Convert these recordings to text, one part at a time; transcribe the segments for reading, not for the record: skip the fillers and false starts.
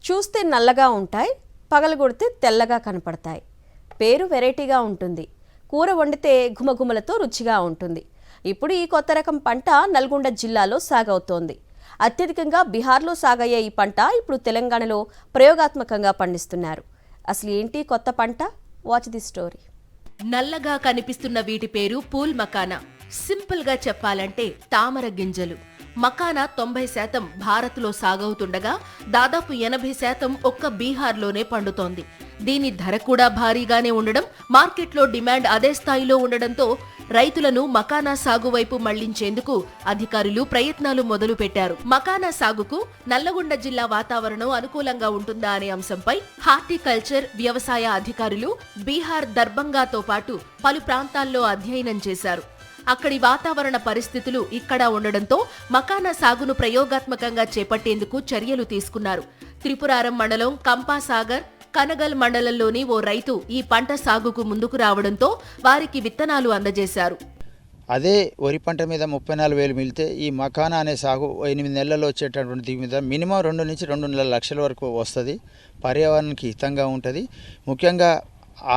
చూస్తే నల్లగా ఉంటాయి, పగలగొడితే తెల్లగా కనపడతాయి. పేరు వెరైటీగా ఉంటుంది. కూర వండితే గుమగుమలతో రుచిగా ఉంటుంది. ఇప్పుడు ఈ కొత్త రకం పంట నల్గొండ జిల్లాలో సాగవుతోంది. అత్యధికంగా బీహార్లో సాగయ్యే ఈ పంట ఇప్పుడు తెలంగాణలో ప్రయోగాత్మకంగా పండిస్తున్నారు. అసలు ఏంటి కొత్త పంట? Watch the story. నల్లగా కనిపిస్తున్న వీటి పేరు పూల్ మకానా. సింపుల్ గా చెప్పాలంటే తామర గింజలు. మకానా 90% భారత్లో సాగవుతుండగా దాదాపు 80% ఒక్క బీహార్లోనే పండుతోంది. దీని ధర కూడా భారీగానే ఉండడం, మార్కెట్లో డిమాండ్ అదే స్థాయిలో ఉండడంతో రైతులను మకానా సాగు వైపు మళ్లించేందుకు అధికారులు ప్రయత్నాలు మొదలుపెట్టారు. మకానా సాగుకు నల్లగొండ జిల్లా వాతావరణం అనుకూలంగా ఉంటుందా అనే అంశంపై హార్టికల్చర్, వ్యవసాయ అధికారులు బీహార్ దర్బంగాతో పాటు పలు ప్రాంతాల్లో అధ్యయనం చేశారు. అక్కడి వాతావరణ పరిస్థితులు ఇక్కడ ఉండడంతో మకానా సాగును ప్రయోగాత్మకంగా చేపట్టేందుకు చర్యలు తీసుకున్నారు. త్రిపురారం మండలం కంపాసాగర్, కనగల్ మండలంలోని ఓ రైతు ఈ పంట సాగుకు ముందుకు రావడంతో వారికి విత్తనాలు అందజేశారు. అదే వరి పంట మీద 34,000 మిగిలితే ఈ మకానా అనే సాగు 8 నెలల్లో వచ్చేటటువంటి దీని మీద మినిమం 2 నుంచి 2.5 లక్షల వరకు వస్తుంది. పర్యావరణానికి హితంగా ఉంటుంది. ముఖ్యంగా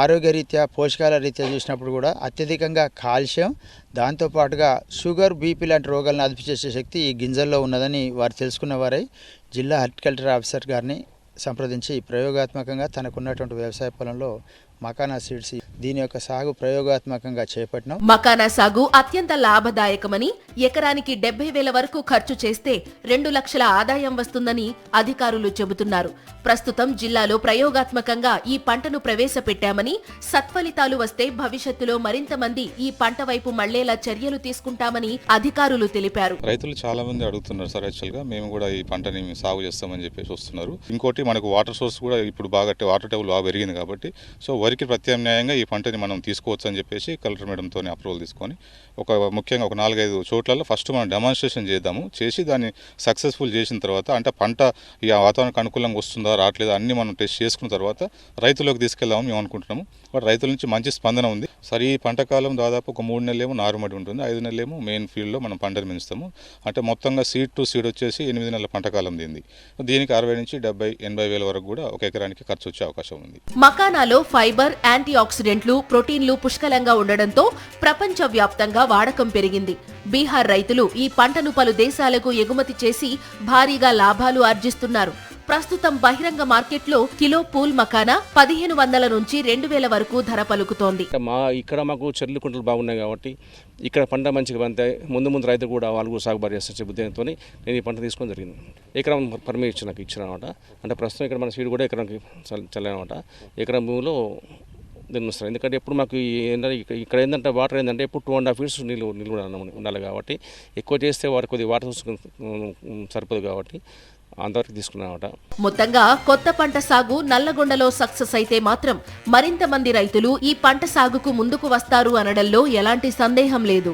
ఆరోగ్యరీత్యా, పోషకాల రీత్యా చూసినప్పుడు కూడా అత్యధికంగా కాల్షియం, దాంతోపాటుగా షుగర్, బీపీ లాంటి రోగాలను అదుపు చేసే శక్తి ఈ గింజల్లో ఉన్నదని వారు తెలుసుకున్న వారై జిల్లా హార్టికల్చర్ ఆఫీసర్ గారిని సంప్రదించి ప్రయోగాత్మకంగా తనకున్నటువంటి వ్యవసాయ పొలంలో మకానా సీడ్స్ దీని యొక్క సాగు ప్రయోగాత్మకంగా చేపట్టినాం. మకానా సాగు అత్యంత లాభదాయకమని, ఎకరానికి 70,000 వరకు ఖర్చు చేస్తే 2 లక్షల ఆదాయం వస్తుందని అధికారులు చెబుతున్నారు. ప్రస్తుతం జిల్లాలో ప్రయోగాత్మకంగా ఈ పంటను ప్రవేశపెట్టామని, సత్ఫలితాలు వస్తే భవిష్యత్తులో మరింత మంది ఈ పంట వైపు మళ్లేలా చర్యలు తీసుకుంటామని అధికారులు తెలిపారు. రైతులు చాలా మంది అడుగుతున్నారు సార్, యాక్చువల్గా మేము కూడా ఈ పంటని సాగు చేస్తామని చెప్పేసి వస్తున్నారు. ఇంకోటి మనకు వాటర్ సోర్స్ కూడా ఇప్పుడు బాగా వాటర్ టేబుల్ బాగా పెరిగింది కాబట్టి సో వరికి ప్రత్యామ్నాయంగా ఈ పంటని మనం తీసుకోవచ్చు అని చెప్పేసి కలెక్టర్ మేడంతో అప్రూవల్ తీసుకొని ముఖ్యంగా ఒక 4-5 చోట్లలో ఫస్ట్ మనం డెమాన్స్ట్రేషన్ చేద్దాము. చేసి దాన్ని సక్సెస్ఫుల్ చేసిన తర్వాత అంటే పంట ఈ వాతావరణానికి అనుకూలంగా వస్తుందా రావట్లేదా అన్ని మనం టెస్ట్ చేసుకున్న తర్వాత రైతులకు తీసుకెళ్దామని మేము అనుకుంటున్నాము. బట్ రైతుల నుంచి మంచి స్పందన ఉంది. సరే, ఈ పంట కాలం దాదాపు ఒక 3 నెలలేమో నారుమడి ఉంటుంది, 5 నెలలేమో మెయిన్ ఫీల్డ్లో మనం పంటను పెంచుతాము. అంటే మొత్తంగా సీడ్ టు సీడ్ వచ్చేసి 8 నెలల పంట కాలం దీనిది. దీనికి 60 నుంచి 70-80 వేల వరకు కూడా ఒక ఎకరానికి ఖర్చు వచ్చే అవకాశం ఉంది. మకానాలో ఫైబర్, యాంటీ ఆక్సిడెంట్లు, ప్రోటీన్లు పుష్కలంగా ఉండడంతో ప్రపంచ వ్యాప్తంగా వాడకం పెరిగింది. బీహార్ రైతులు ఈ పంటను పలు దేశాలకు ఎగుమతి చేసి భారీగా లాభాలు ఆర్జిస్తున్నారు. ప్రస్తుతం బహిరంగ మార్కెట్లో కిలో పూల్ మకానా 1,500 నుంచి 2,000 వరకు ధర పలుకుతోంది. ఇక్కడ మాకు చెర్లు కుంటలు బాగున్నాయి కాబట్టి ఇక్కడ పంట మంచిగా పంతే ముందు రైతు కూడా వాళ్ళు కూడా సాగుబాటు చేస్తారు ఉద్దేశంతో నేను ఈ పంట తీసుకోవడం జరిగింది. ఎకరం పర్మిషన్ నాకు ఇచ్చిన అనమాట. అంటే ప్రస్తుతం ఇక్కడ మన సీడ్ కూడా ఎకరానికి చల్లనమాట. ఎకరం భూమిలో దీన్ని వస్తారు. ఎందుకంటే ఎప్పుడు మాకు ఇక్కడ ఏంటంటే వాటర్ ఏంటంటే ఎప్పుడు 2.5 ఫీట్స్ నీళ్ళు ఉండాలి కాబట్టి ఎక్కువ చేస్తే వారికి కొద్దిగా వాటర్ సరిపోదు కాబట్టి అంతవరకు తీసుకున్నామట. మొత్తంగా కొత్త పంట సాగు నల్లగొండలో సక్సెస్ అయితే మాత్రం మరింత మంది రైతులు ఈ పంట సాగుకు ముందుకు వస్తారు అనడంలో ఎలాంటి సందేహం లేదు.